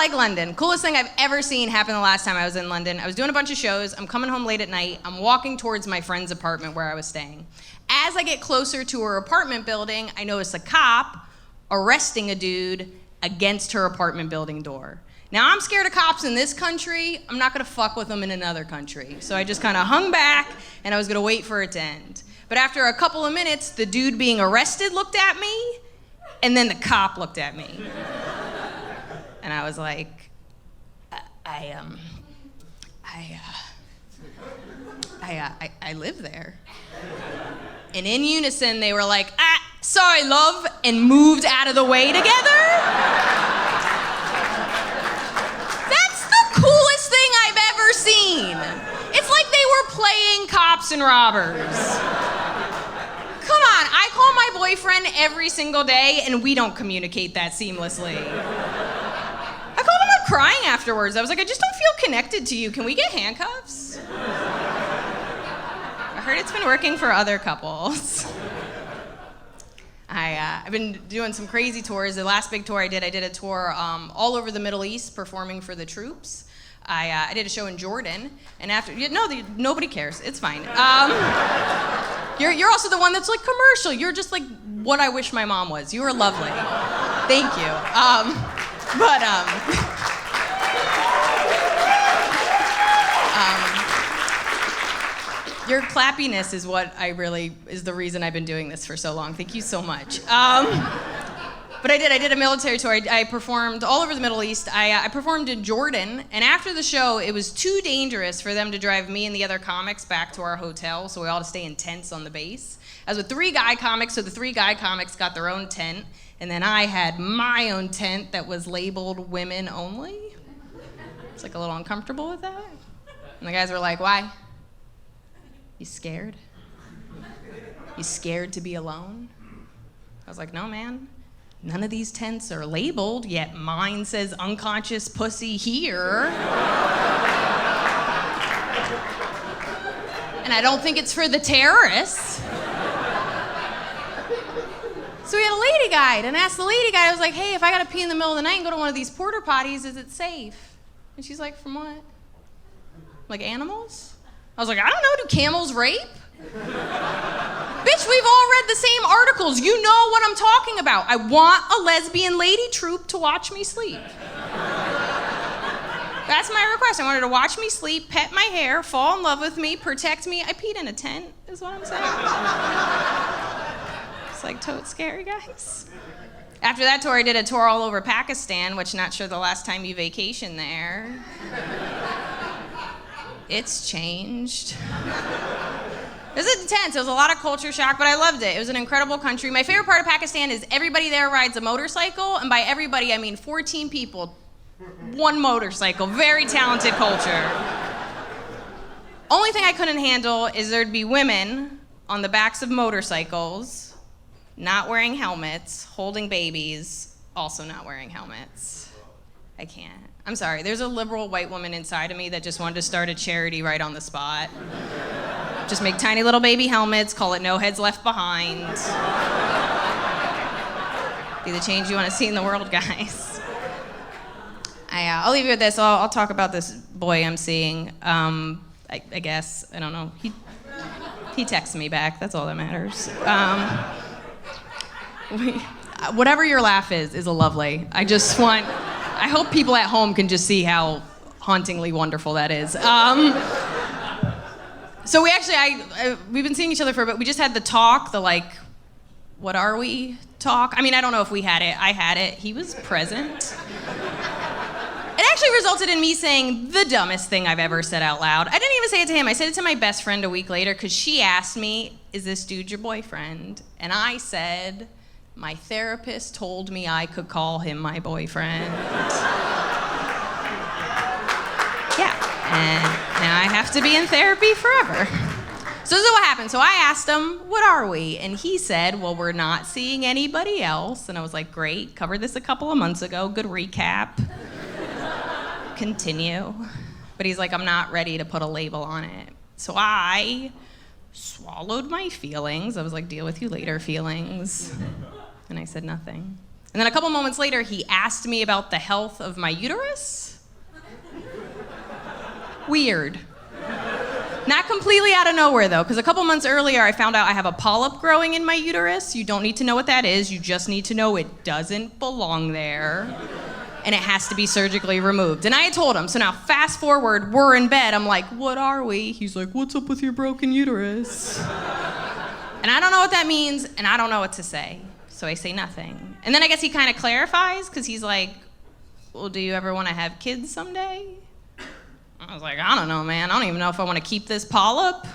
like London. Coolest thing I've ever seen happen the last time I was in London. I was doing a bunch of shows. I'm coming home late at night. I'm walking towards my friend's apartment where I was staying. As I get closer to her apartment building, I notice a cop arresting a dude against her apartment building door. Now, I'm scared of cops in this country. I'm not gonna fuck with them in another country. So I just kind of hung back, and I was gonna wait for it to end. But after a couple of minutes, the dude being arrested looked at me, and then the cop looked at me. And I was like, I live there. And in unison, they were like, sorry, love, and moved out of the way together. That's the coolest thing I've ever seen. It's like they were playing cops and robbers. Come on, I call my boyfriend every single day, and we don't communicate that seamlessly. I called him up crying afterwards. I was like, I just don't feel connected to you. Can we get handcuffs? I heard it's been working for other couples. I've been doing some crazy tours. The last big tour I did a tour all over the Middle East performing for the troops. I did a show in Jordan, and after, nobody cares. It's fine. You're also the one that's like commercial. You're just like what I wish my mom was. You are lovely. Thank you. Your clappiness is what is the reason I've been doing this for so long. Thank you so much. But I did a military tour. I performed all over the Middle East. I performed in Jordan, and after the show, it was too dangerous for them to drive me and the other comics back to our hotel, so we all had to stay in tents on the base. I was with 3 guy comics, so the 3 guy comics got their own tent, and then I had my own tent that was labeled women only. It's like a little uncomfortable with that. And the guys were like, why? You scared? You scared to be alone? I was like, no, man. None of these tents are labeled, yet mine says unconscious pussy here. And I don't think it's for the terrorists. So we had a lady guide, and I asked the lady guide, I was like, hey, if I gotta pee in the middle of the night and go to one of these porta potties, is it safe? And she's like, from what? Like animals? I was like, I don't know, do camels rape? Bitch, we've all read the same articles. You know what I'm talking about. I want a lesbian lady troupe to watch me sleep. That's my request. I want her to watch me sleep, pet my hair, fall in love with me, protect me. I peed in a tent, is what I'm saying. It's like totes scary, guys. After that tour, I did a tour all over Pakistan, which not sure the last time you vacationed there. It's changed. It was intense. It was a lot of culture shock, but I loved it. It was an incredible country. My favorite part of Pakistan is everybody there rides a motorcycle, and by everybody, I mean 14 people, 1 motorcycle. Very talented culture. Only thing I couldn't handle is there'd be women on the backs of motorcycles, not wearing helmets, holding babies, also not wearing helmets. I can't. I'm sorry. There's a liberal white woman inside of me that just wanted to start a charity right on the spot. Just make tiny little baby helmets, call it No Heads Left Behind. Be the change you want to see in the world, guys. I'll leave you with this. I'll talk about this boy I'm seeing. I guess, I don't know. He texts me back. That's all that matters. Whatever your laugh is a lovely. I hope people at home can just see how hauntingly wonderful that is. So we've been seeing each other for a bit. We just had the talk, what are we talk? I mean, I don't know if we had it. I had it. He was present. It actually resulted in me saying the dumbest thing I've ever said out loud. I didn't even say it to him. I said it to my best friend a week later because she asked me, is this dude your boyfriend? And I said, my therapist told me I could call him my boyfriend. Yeah, and now I have to be in therapy forever. So this is what happened. So I asked him, what are we? And he said, well, we're not seeing anybody else. And I was like, great, covered this a couple of months ago, good recap. Continue. But he's like, I'm not ready to put a label on it. So I swallowed my feelings. I was like, deal with you later feelings. And I said nothing. And then a couple moments later, he asked me about the health of my uterus. Weird. Not completely out of nowhere, though, because a couple months earlier, I found out I have a polyp growing in my uterus. You don't need to know what that is. You just need to know it doesn't belong there, and it has to be surgically removed. And I had told him, so now fast forward, we're in bed. I'm like, what are we? He's like, what's up with your broken uterus? And I don't know what that means, and I don't know what to say. So I say nothing. And then I guess he kind of clarifies, because he's like, well, do you ever want to have kids someday? I was like, I don't know, man. I don't even know if I want to keep this polyp.